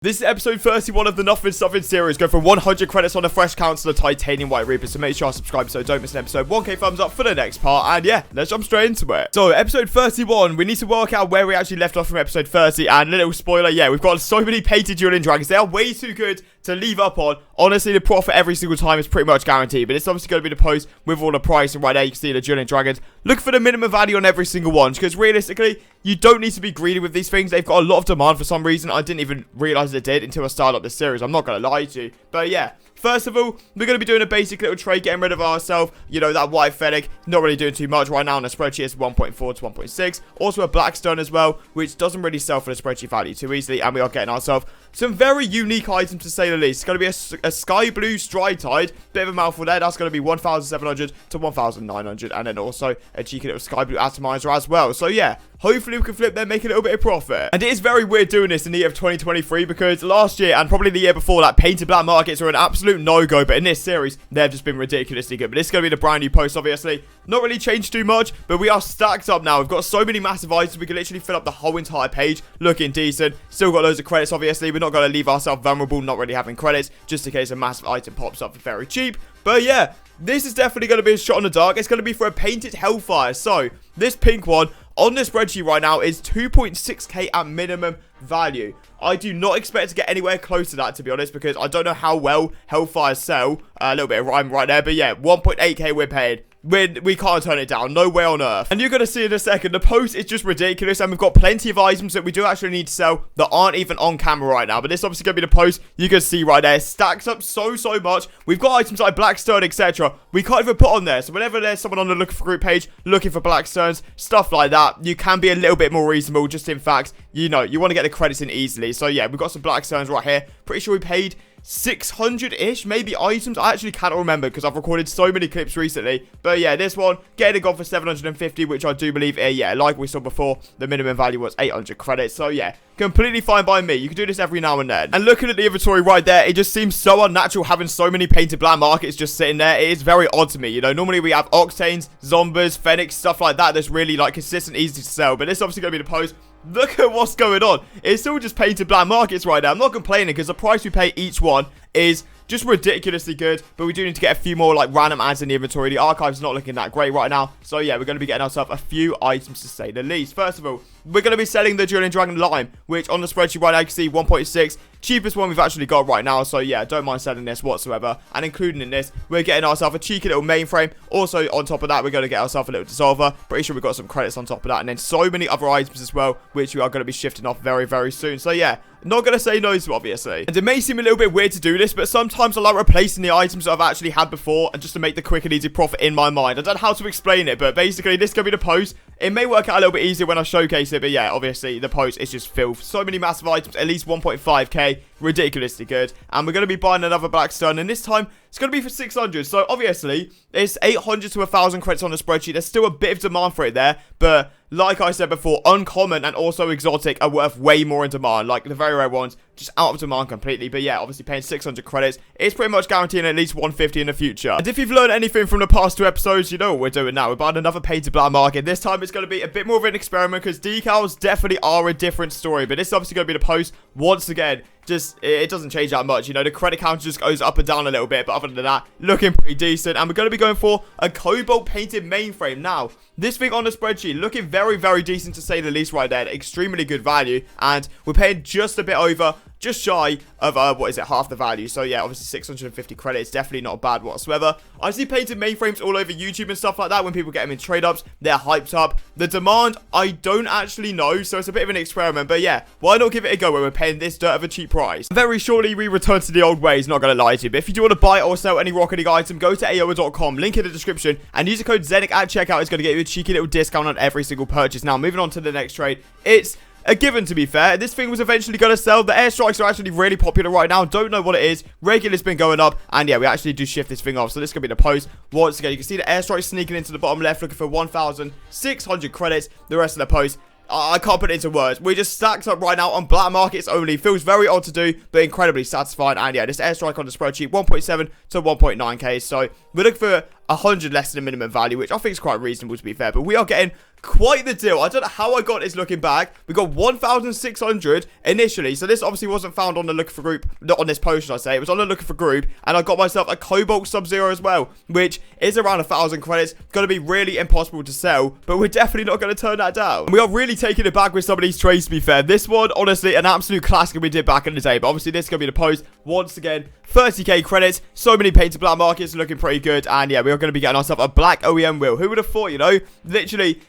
This is episode 31 of the Nothing Something series. Go for 100 credits on a fresh council of Titanium White Reaper. So make sure you subscribe so don't miss an episode. 1k thumbs up for the next part. And yeah, let's jump straight into it. So episode 31, we need to work out where we actually left off from episode 30. And a little spoiler, yeah, we've got so many painted dueling dragons. They are way too good to leave up on. Honestly, the profit every single time is pretty much guaranteed. But it's obviously going to be the post with all the price. And right there, you can see the dueling dragons. Look for the minimum value on every single one. Because realistically, you don't need to be greedy with these things. They've got a lot of demand for some reason. I didn't even realize they did until I started up this series. I'm not going to lie to you. But yeah, first of all, we're going to be doing a basic little trade, getting rid of ourselves. You know, that white Fennec, not really doing too much right now on the spreadsheet. It's 1.4 to 1.6. Also a Blackstone as well, which doesn't really sell for the spreadsheet value too easily. And we are getting ourselves some very unique items, to say the least. It's going to be a sky blue stride tide. Bit of a mouthful there. That's going to be 1,700 to 1,900. And then also a cheeky little sky blue atomizer as well. So yeah, hopefully we can flip them, make a little bit of profit. And it is very weird doing this in the year of 2023 because last year and probably the year before that, painted black markets were an absolute no-go. But in this series, they've just been ridiculously good. But this is going to be the brand new post, obviously. Not really changed too much, but we are stacked up now. We've got so many massive items. We can literally fill up the whole entire page. Looking decent. Still got loads of credits, obviously. We're not going to leave ourselves vulnerable, not really having credits, just in case a massive item pops up for very cheap. But yeah, this is definitely going to be a shot in the dark. It's going to be for a painted Hellfire. So, this pink one on the spreadsheet right now is 2.6k at minimum value. I do not expect to get anywhere close to that, to be honest, because I don't know how well Hellfires sell. A little bit of rhyme right there, but yeah, 1.8k we're paid. We can't turn it down. No way on earth. And you're going to see in a second, the post is just ridiculous. And we've got plenty of items that we do actually need to sell that aren't even on camera right now. But this is obviously going to be the post. You can see right there. Stacks up so much. We've got items like Blackstone, etc. We can't even put on there. So whenever there's someone on the looking for group page looking for Blackstones, stuff like that, you can be a little bit more reasonable. Just in fact, you know, you want to get the credits in easily. So yeah, we've got some Blackstones right here. Pretty sure we paid 600-ish, maybe items. I actually cannot remember because I've recorded so many clips recently. But yeah, this one, getting it gone for 750, which I do believe, yeah, like we saw before, the minimum value was 800 credits. So yeah, completely fine by me. You can do this every now and then. And looking at the inventory right there, it just seems so unnatural having so many painted black markets just sitting there. It is very odd to me. You know, normally we have Octanes, Zombas, Phoenix, stuff like that that's really like consistent, easy to sell. But this is obviously going to be the post. Look at what's going on. It's all just painted black markets right now. I'm not complaining because the price we pay each one is just ridiculously good, but we do need to get a few more like random ads in the inventory. The archive's not looking that great right now, so yeah, we're going to be getting ourselves a few items, to say the least. First of all, we're going to be selling the Dueling Dragon Lime, which on the spreadsheet right now you can see 1.6, cheapest one we've actually got right now. So yeah, don't mind selling this whatsoever. And including in this, we're getting ourselves a cheeky little Mainframe. Also on top of that, we're going to get ourselves a little Dissolver. Pretty sure we've got some credits on top of that, and then so many other items as well, which we are going to be shifting off very soon. So yeah, not going to say no to, obviously. And it may seem a little bit weird to do this, but sometimes I like replacing the items that I've actually had before, and just to make the quick and easy profit in my mind. I don't know how to explain it, but basically this could be the post. It may work out a little bit easier when I showcase it, but yeah, obviously the post is just filth. So many massive items, at least 1.5k, ridiculously good. And we're going to be buying another Blackstone, and this time it's going to be for 600. So obviously it's 800 to 1,000 credits on the spreadsheet. There's still a bit of demand for it there, but like I said before, uncommon and also exotic are worth way more in demand. Like the very rare ones, just out of demand completely. But yeah, obviously paying 600 credits is pretty much guaranteeing at least 150 in the future. And if you've learned anything from the past two episodes, you know what we're doing now. We're buying another painted black market. This time it's going to be a bit more of an experiment because decals definitely are a different story. But this is obviously going to be the post once again. Just, it doesn't change that much. You know, the credit counter just goes up and down a little bit. But other than that, looking pretty decent. And we're going to be going for a cobalt painted mainframe. Now, this thing on the spreadsheet looking very decent, to say the least right there. Extremely good value. And we're paying just a bit over, just shy of, what is it, half the value. So yeah, obviously 650 credits, definitely not bad whatsoever. I see painted mainframes all over YouTube and stuff like that. When people get them in trade-ups, they're hyped up. The demand, I don't actually know, so it's a bit of an experiment. But yeah, why not give it a go when we're paying this dirt of a cheap price? Very shortly, we return to the old ways, not gonna lie to you. But if you do want to buy or sell any Rocket League item, go to aoa.com, link in the description, and use the code ZenicYT at checkout. It's going to get you a cheeky little discount on every single purchase. Now, moving on to the next trade. It's a given, to be fair. This thing was eventually going to sell. The airstrikes are actually really popular right now. Don't know what it is. Regular's been going up. And yeah, we actually do shift this thing off. So this could be the post. Once again, you can see the airstrike sneaking into the bottom left, looking for 1,600 credits. The rest of the post, I can't put it into words. We're just stacked up right now on black markets only. Feels very odd to do, but incredibly satisfying. And yeah, this airstrike on the spreadsheet, 1.7 to 1.9k. So we're looking for 100 less than the minimum value, which I think is quite reasonable, to be fair. But we are getting quite the deal. I don't know how I got this looking back. We got 1,600 initially. So this obviously wasn't found on the looking for group, not on this post, should I say. It was on the looking for group. And I got myself a Cobalt Sub-Zero as well, which is around 1,000 credits. Going to be really impossible to sell, but we're definitely not going to turn that down. And we are really taking it back with some of these trades, to be fair. This one, honestly, an absolute classic we did back in the day. But obviously, this is going to be the post. Once again, 30k credits. So many paid to black markets, looking pretty good. And yeah, we are going to be getting ourselves a black OEM wheel. Who would have thought, you know? Literally,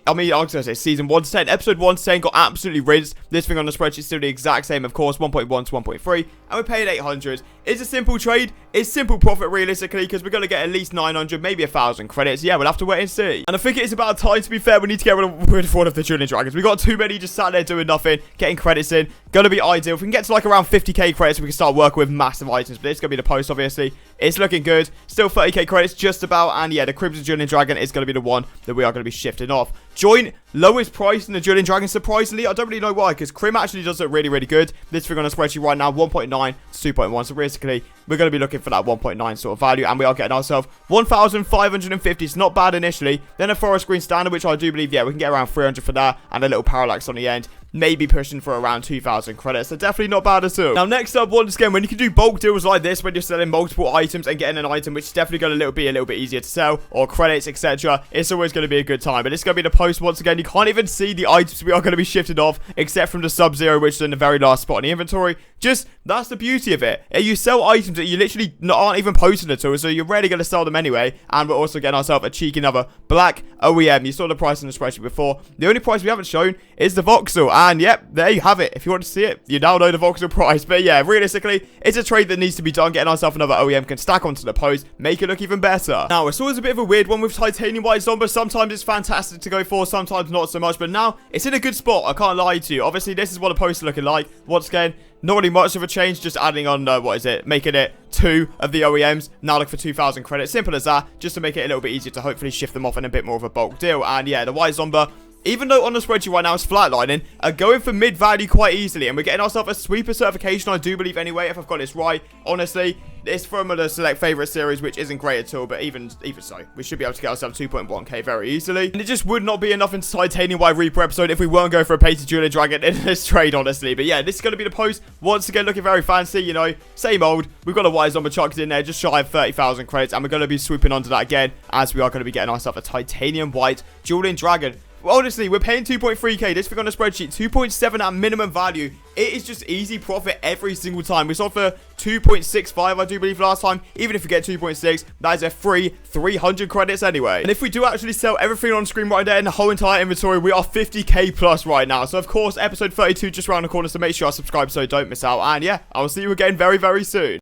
I was going to say season 1 to 10. Episode 1 to 10 got absolutely rinsed. This thing on the spreadsheet is still the exact same, of course, 1.1 to 1.3. And we're paying 800. It's a simple trade. It's simple profit, realistically, because we're going to get at least 900, maybe 1,000 credits. Yeah, we'll have to wait and see. And I think it is about time, to be fair. We need to get rid of one of the Drilling Dragons. We got too many just sat there doing nothing, getting credits in. Going to be ideal. If we can get to like around 50k credits, we can start working with massive items. But it's going to be the post, obviously. It's looking good. Still 30k credits, just about. And yeah, the Crimson Drilling Dragon is going to be the one that we are going to be shifting off. Joint, lowest price in the Drilling Dragon, surprisingly. I don't really know why, because Crim actually does look really, really good. This thing on the spreadsheet right now, 1.9 to 2.1. So realistically, we're going to be looking for that 1.9 sort of value. And we are getting ourselves 1,550. It's not bad initially. Then a Forest Green Standard, which I do believe, yeah, we can get around 300 for that. And a little Parallax on the end. Maybe pushing for around 2,000 credits. So definitely not bad at all. Now, next up, once again, when you can do bulk deals like this, when you're selling multiple items and getting an item which is definitely going to be a little bit easier to sell, or credits, etc., it's always going to be a good time. But it's going to be the post once again. You can't even see the items we are going to be shifted off, except from the Sub-Zero, which is in the very last spot in the inventory. Just, that's the beauty of it. You sell items that you literally aren't even posting at all, so you're rarely going to sell them anyway. And we're also getting ourselves a cheeky another black OEM. You saw the price in the spreadsheet before. The only price we haven't shown is the Voxel. And yep, there you have it. If you want to see it, you now know the Voxel price. But yeah, realistically, it's a trade that needs to be done. Getting ourselves another OEM can stack onto the post, make it look even better. Now, it's always a bit of a weird one with Titanium White Zomba. Sometimes it's fantastic to go for, sometimes not so much. But now, it's in a good spot. I can't lie to you. Obviously, this is what the post is looking like. Once again, not really much of a change, just adding on, what is it, making it 2 of the OEMs, now look for 2,000 credits, simple as that, just to make it a little bit easier to hopefully shift them off in a bit more of a bulk deal. And yeah, the White Zomba, even though on the spreadsheet right now it's flatlining, are going for mid-value quite easily, and we're getting ourselves a sweeper certification, I do believe anyway, if I've got this right. Honestly, it's from the select favorite series, which isn't great at all, but even so, we should be able to get ourselves 2.1k very easily. And it just would not be enough in Titanium White Reaper episode if we weren't going for a painted Drilling Dragon in this trade, honestly. But yeah, this is going to be the post. Once again, looking very fancy, you know, same old. We've got a White Zomba chucked in there, just shy of 30,000 credits, and we're going to be swooping onto that again, as we are going to be getting ourselves a Titanium White Drilling Dragon. Well, honestly, we're paying 2.3k. This thing on the spreadsheet, 2.7 at minimum value. It is just easy profit every single time. We sold for 2.65, I do believe, last time. Even if we get 2.6, that is a free 300 credits anyway. And if we do actually sell everything on screen right there in the whole entire inventory, we are 50k plus right now. So, of course, episode 32 just around the corner. So make sure you are subscribed so you don't miss out. And yeah, I will see you again very, very soon.